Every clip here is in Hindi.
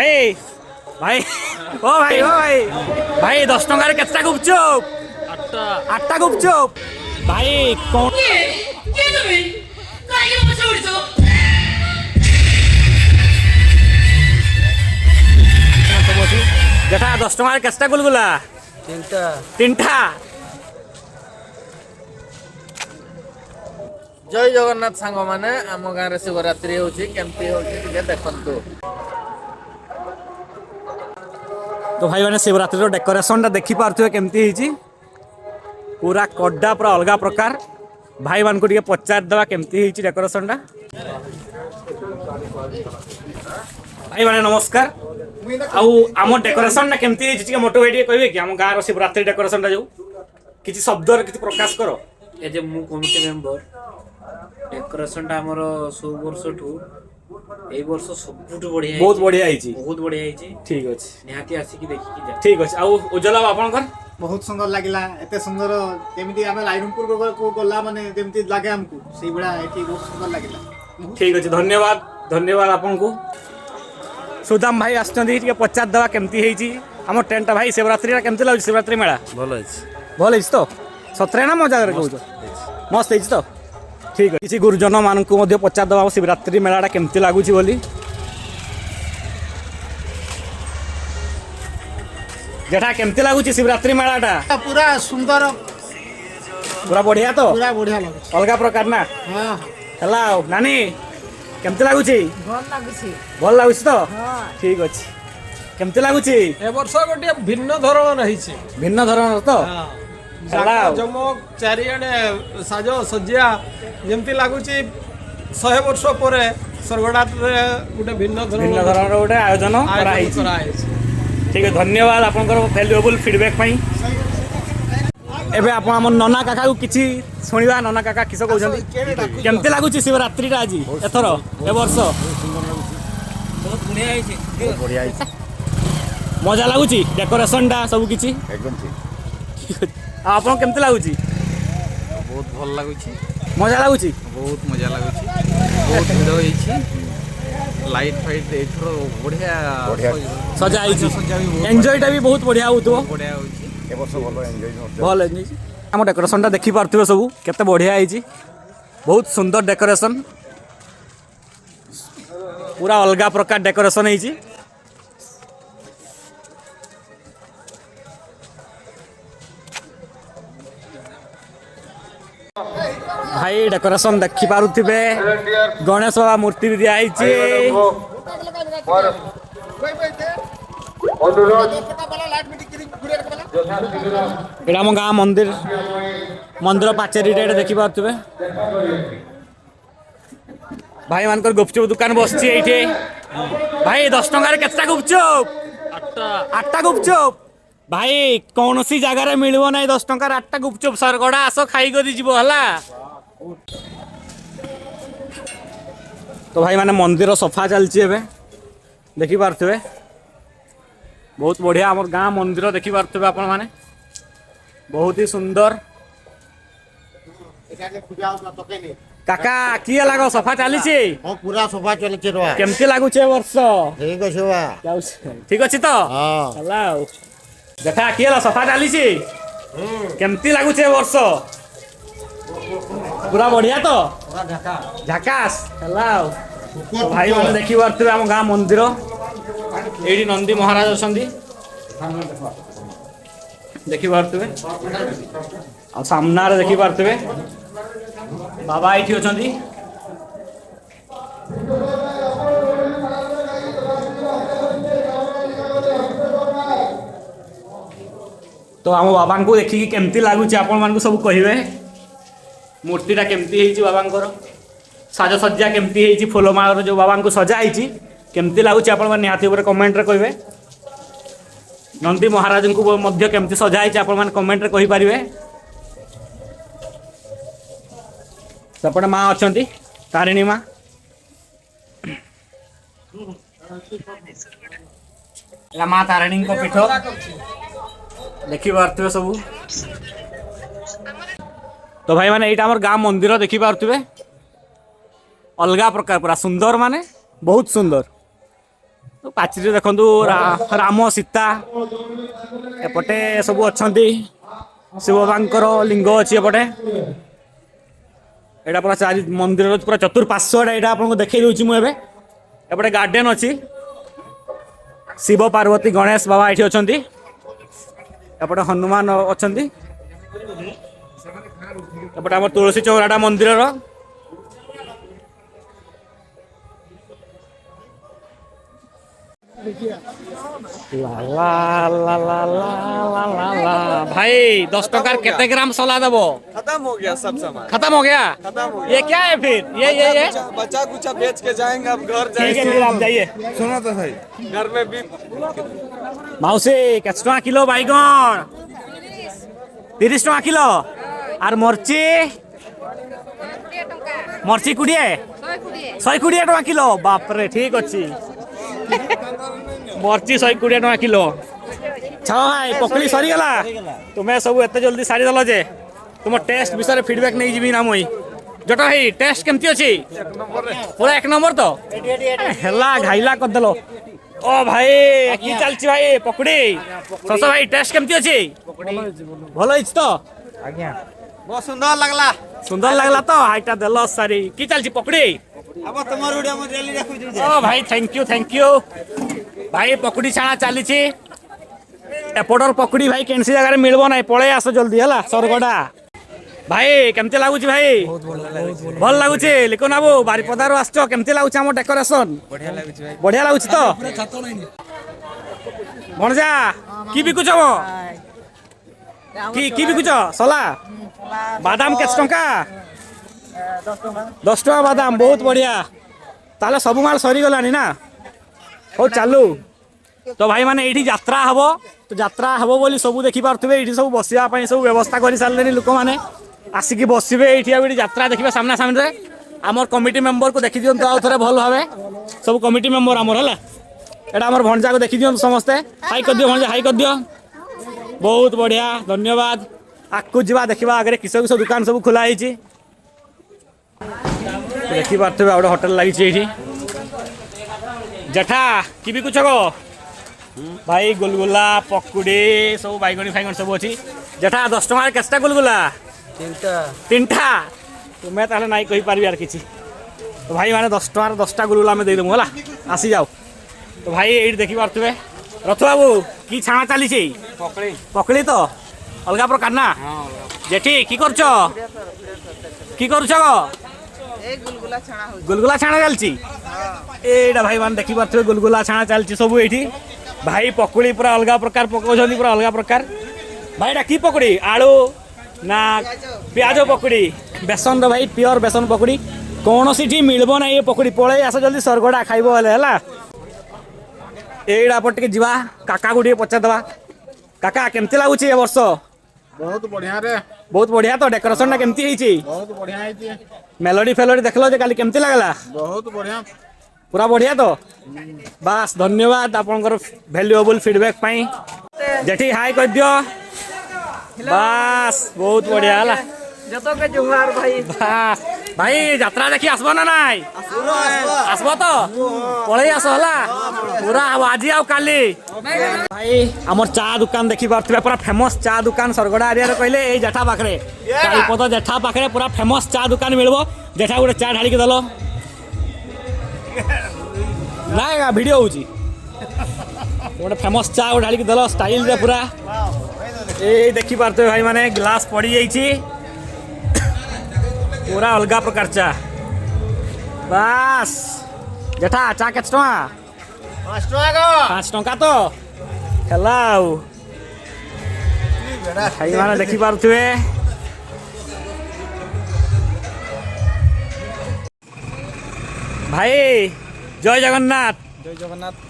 भाई भाई ओ भाई भाई 10 टंकार केतटा गुपचुप आठटा गुपचुप भाई कौन जेठा 10 टंकार केतटा गुलगुला तीनटा जय जगन्नाथ सांग माने आम गाँव शिवरात्रि होची केमती होची देखंतु। तो भाई मैंने शिवरात्रि डेकोरेशन देखी पार्थे केमती पूरा कड्डा पूरा अलग प्रकार भाई मान को पचार दवा केमती डेकोरेशन भाई मैंने नमस्कार आम डेकोरेशन केमती मोटो भाई कहे कि आम गाँव शिवरात्रि डेकोरेशन जो किसी शब्द किसी प्रकाश कर एज ए मु कमिटी मेंबर डेकोरेशन टा हमर 100 वर्ष ठू ए वर्ष सबुठ बढ़िया बहुत बढ़िया आइची बहुत बढ़िया आइची ठीक अछि निहाती आसी कि देखि कि जा ठीक अछि आ उज्जवल आपन कर बहुत सुंदर लागिला एते सुंदर जेमिति आमे लाइनपुर को गला माने जेमिति लागे हमकु सेही बडा एठी बहुत सुंदर लागिला ठीक अछि धन्यवाद धन्यवाद आपन को सुदाम भाई आछतंदी के पचार दवा केमती हेची हम टेंट भाई शिवरात्रि केमती लागु शिवरात्रि मेला भलो अछि भल हेछि तो सतरे ना मजा करे कहू मस्त हेछि तो ठीक है किसी गुरुजन मान को पचार दबा शिवरात्रि मेलाटा केमती लगुच बोली जेठा केमती लगुच शिवरात्रि मेलाटा पूरा सुंदर पूरा बढ़िया तो पूरा बढ़िया लागु अलग प्रकार ना हां हला नानी केमती लगुच भल लगुच तो ठीक अछि केमती लगुच ए वर्ष गोटे भिन्न धरण रही भिन्न धरण तो जमक चारिआडे साज सज्जा जमती लगुच 100 वर्ष पर स्वर्गनाथ गोटे भिन्न धरण गोटे आयोजन ठीक है धन्यवाद आपनकर वैल्यूएबल फीडबैक पई एबे आपण हम नना काका को किछि सुनिबा नना काका किसो कहउछन केमती लागुछि शिवरात्रि रा आज एथर ए वर्ष बहुत बढ़िया आइछि बहुत बढ़िया आइछि मजा लागुछि डेकोरेशन दा सब किछि एकदम ठीक आपन केमती लागुछि बहुत भल लागुछि मजा लागुछि बहुत मजा लागुछि बहुत भिड़ होइछि लाइट फाइट एथरो बढ़िया सजा आइछि एन्जॉय टा भी बहुत बढ़िया होतो बढ़िया होइछि ए वर्ष भलो एन्जॉय भल एन्जॉय हम डेकोरेशन टा देखि पारथिबे सब केते बढ़िया आइछि बहुत सुंदर डेकोरेशन पूरा अलग प्रकार डेकोरेशन आइछि भाई डेकोरेशन देखि पारुथिबे गणेश बाबा मूर्ति भी दिया आइछि एटा मो गाँ मंदिर मंदिर पाचेरी रे देखि पारुथिबे भाई मानकर गुपचुप दुकान बसछि एठी भाई 10 टंका रे केतटा गुपचुप आठटा गुपचुप भाई कौन सी जगह रे मिलबो नै 10 टंका 8टा गुपचुप सरगड़ा आसो खाई गदी जीवो हला तो भाई माने मंदिर सफा चलछि एबे देखि पारथबे बहुत बढ़िया हमर गाँ मंदिर देखि पारथबे आपण माने बहुत ही सुंदर काका किए लागो सफा चलीछि हां पूरा सफा चलछि रो केमती लागु छे वर्ष ठीक अछि बा ठीक अछि तो हां हला देखा किए ला सफा चलीछि केमती लागु छे वर्ष पूरा बढ़िया तो झकास हला तो भाई माने देखि पारथबे हम गाँ मंदिर एडी नंदी महाराज असंदी देखि पारथबे आ सामना रे देखि पारथबे बाबा एठी अछंदी तो आम बाबा को देखिए केमती लगुच आपण मान सब कहे मूर्तिटा केमती होती बाबा साजसज्जा केमती होती फूलमाल जो बाबा को सजाई केमती लगुच आपण निहाती कमेंट रे कहे नंदी महाराज को मध्य केमती सजाई आपण मैंने कमेंट रे कहि पारिबे सेपटे माँ अच्छा तारिणी माँ माँ तारिणी पीठ देखि पारथबे सब तो भाई माने एटा हमर गाँ मंदिर देखि पारथबे अलगा प्रकार पूरा सुंदर माने बहुत सुंदर पाचेरी देखंतु राम सीता एपटे सब अछंती शिव बाबांकर लिंग अछि एपटे एटा पूरा चारि मंदिर पूरा चतुर्पार्श्व एटा आपको देखै दउछि मु एबे एपटे गार्डन अछि शिव पार्वती गणेश बाबा एठी अछंती एपटे हनुमान अछंती एपटे हमर तुलसी चौराटा मंदिर रो ला ला ला ला ला ला ला भाई 10 टकार कितने ग्राम सोला देबो खत्म हो गया सब सामान खत्म हो गया खत्म हो गया ये क्या है फिर ये बच्चा कुचा बेच के जाएंगे अब घर ठीक है जाएंगे फिर आप जाइए सुनो तो सही घर में भी माउसी केच टका किलो बैगन 30 टका किलो आर मरची मरची 120 टका किलो बाप रे ठीक अछि मरची 120 टका किलो छ भाई पकड़ी सरी गला तुम्हें सब एते जल्दी सारी दल जे तुम टेस्ट विषय फीडबैक नहीं जीवी ना मुई जटा भाई टेस्ट केमती अछि पूरा एक नंबर तो हेला घाइला कर देलो ओ भाई की चलछि भाई पकड़ी सस भाई टेस्ट केमती अछि भलो अछि तो आज्ञा बहुत सुंदर लागला तो हाइटा देलो सारी की चलछि पकड़ी अब तुम्हार वीडियो में डेली रखु ओ भाई थैंक यू भाई पकड़ी छाणा चलीछि एपटर पकड़ी भाई केनसी जगह मिलबो नाही पळे आस जल्दी हला सरगडा भाई केमते लागुछि भाई भल लागुछि लिखो नाबू बारिपदारो आछो केमते लागुछि हमर डेकोरेशन बढ़िया लागुछि तो भणजा की बिकुछ मो की बिकुछ सला बादाम केस टंका 10 टका बादाम बहुत बढ़िया ताले सब माल सरी गलानी ना हो चालू तो भाई माने एठी यात्रा हबो तो यात्रा हबो बोली सब देखि पारथबे एठी सब बसिया पई सब व्यवस्था करि सारलेनी लोक माने आसिकी बसिबे एठी आ यात्रा देखिबे सामना सामने रे हमर कमिटी मेंबर को देखि दियंतो आ थरे भल भाबे सब कमिटी मेंबर हमर हला एटा हमर भणजा को देखि दियंतो समस्ते हाई कर दियो भणजा हाई कर दियो बहुत बढ़िया धन्यवाद आकु जीवा देखिबा आगे किस किस दुकान सब खुला हिची देखि पारथबे आउडे होटल लागि छी एठी जेठा की भी कुछ गो भाई गुलगुला पकुड़ी सब बैगणी फाइगण सब अच्छी जेठा 10 टका केस्टा गुलगुला तीनटा तुम्हें ताले नाई कहि पारबी यार किछि तो भाई माने 10 टका 10टा गुलगुला में दे देमु होला आसी जाओ तो भाई एठी देखि पारथबे रथ बाबू की छाणा चली छी पकड़ी तो अलगा प्रकार ना जेठी की करछो की करछो गो गुलगुला छाणा चलची एटा भाई मान देखि पारथबे गुलगुला छाणा चलची सब एठी भाई पकड़ी पूरा अलगा प्रकार पकाउछनी पूरा अलगा प्रकार भाई एटा की पकड़ी आलू ना प्याज पकड़ी बेसन रो भाई प्योर बेसन पकड़ी कौन सी मिलबो ना ये पकड़ी पळे आस जल्दी सरगडा खाइबो हेले हला एटा पटके जीवा काका गुडी पचा दवा काका केमती लागुची ए वर्ष बहुत बढ़िया तो डेकोरेशन ना केमती हिची बहुत बढ़िया है मेलोडी फेलोडी देखलो जे काली केमती लागला बहुत बढ़िया पूरा बढ़िया तो बस धन्यवाद आपनकर वैल्यूएबल फीडबैक पाई जेठी हाई कर दियो बस बहुत बढ़िया हला जतो के जुहार भाई बस भाई यात्रा देखि आसबो ना नाई आसबो तो पळे आस हला पूरा आज आउ काली भाई हमर चा दुकान देखि पारथबे पूरा फेमस चा दुकान सरगडा एरिया रे कहले ए जेठा पाखरे काईपद जेठा पाखरे पूरा फेमस चा दुकान मिलबो जेठा गुटे चा ढाली के दलो ना वीडियो होची गोटे फेमस चा ढाली के दलो स्टाइल रे पूरा ए देखि पारथबे भाई माने ग्लास पड़ी जाईची पूरा अलगा प्रकार चा बस जेठा चा केच टका 5 टका तो हेलाउ भाई माने देखि पारथबे भाई जय जगन्नाथ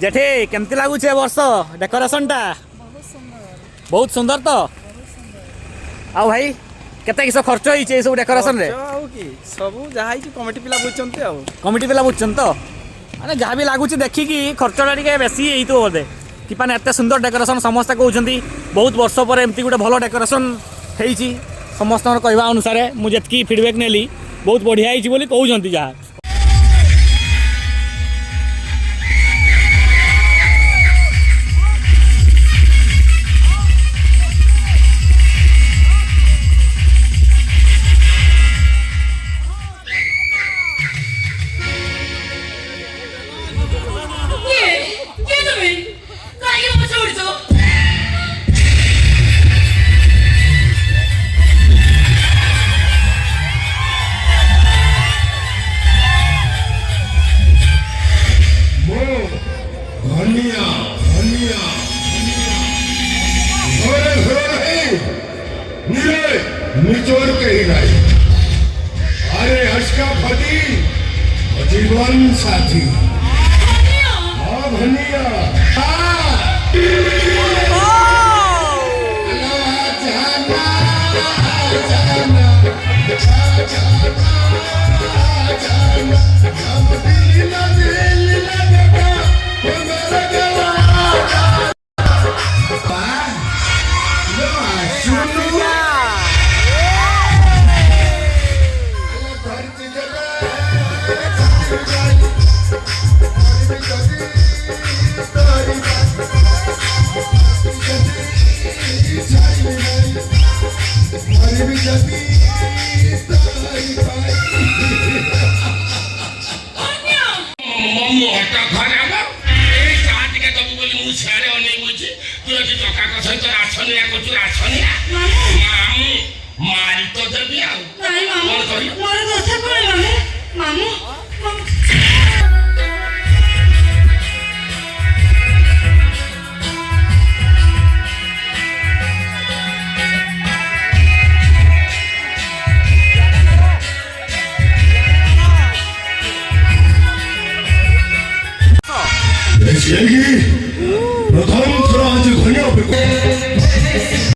जेठे केमती लागू छे वर्ष डेकोरेशन टा बहुत सुंदर तो आ भाई केते किस खर्च होई छे सब डेकोरेशन रे सब जहाई कि कमिटी पिला बुझचंते आ कमिटी पिला बुझछन तो माने जहा भी लागू छे देखि कि खर्चटा टिके बेसी एई तो बोले कि पाने एते सुंदर डेकोरेशन समस्त कहउछंती बहुत वर्ष पर एमती गुटे भलो डेकोरेशन हेई समस्त कहवा अनुसार मु जेतकी फीडबैक नेली बहुत बढ़िया हेई बोली कहउछंती जहा ধনিয়া ধনিয়া ঘরে ঘরে नहीं नीले निचोड़ के ही नहीं अरे हर्षका फटी जीवन साथी हाँ धनिया मारी तो देवी